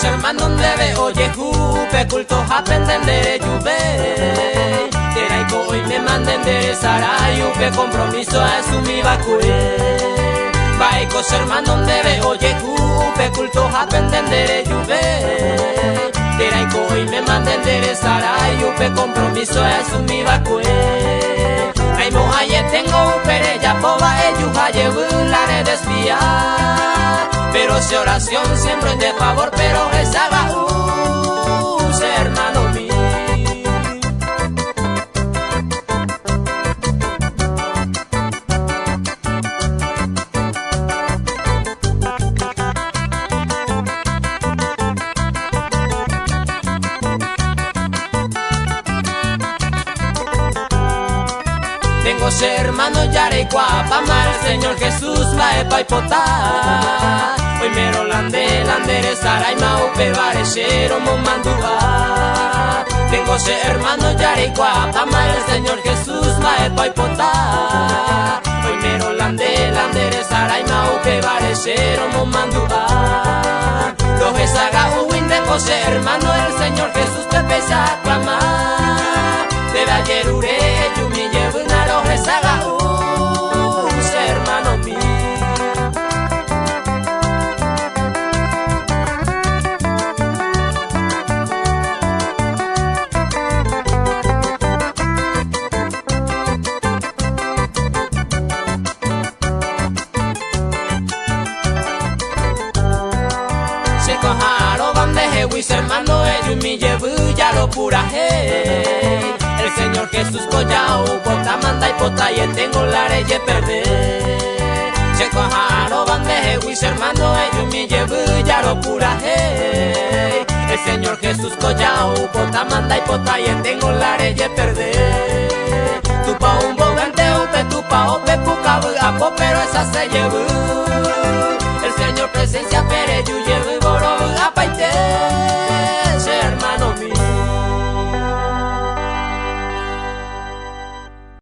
Baikos hermanos debe oye jupe culto happen de juve. Teraiko hoy me manden de Sarayupe compromiso asumí vacue. Baikos hermanos debe oye jupe culto happen de juve. Teraiko hoy me manden de Sarayupe compromiso asumí vacue. Aimo aye tengo upere ya poba eyuja la desvía. Pero si oración siempre es de favor, pero es haga hermano mío. Tengo hermanos yare guapama, el Señor Jesús va epa y potá. Hoy mero landere saray maupe varechero momandúa. Tengo hermanos yare guapama, el Señor Jesús va epa y potá. Hoy mero landere saray maupe varechero momandúa. Los que saga uin de José hermano, el Señor Jesús te pesa clamar. De la yerure yumi llevuna los que saga hermano mío. Se cojaro van de Jewis hermano ellos mi llevu ya lo pura hey. El Señor Jesús collao bota manda y pota y tengo la ley de perder. Se cojaro van de Jewis hermano ellos mi llevu ya lo pura hey. El Señor Jesús collao bota manda y pota y tengo la ley de perder. Tu pa un bogante upe tu pa ope puca apo pero esa se llevu. El Señor presencia pere yu llevu boro apaite.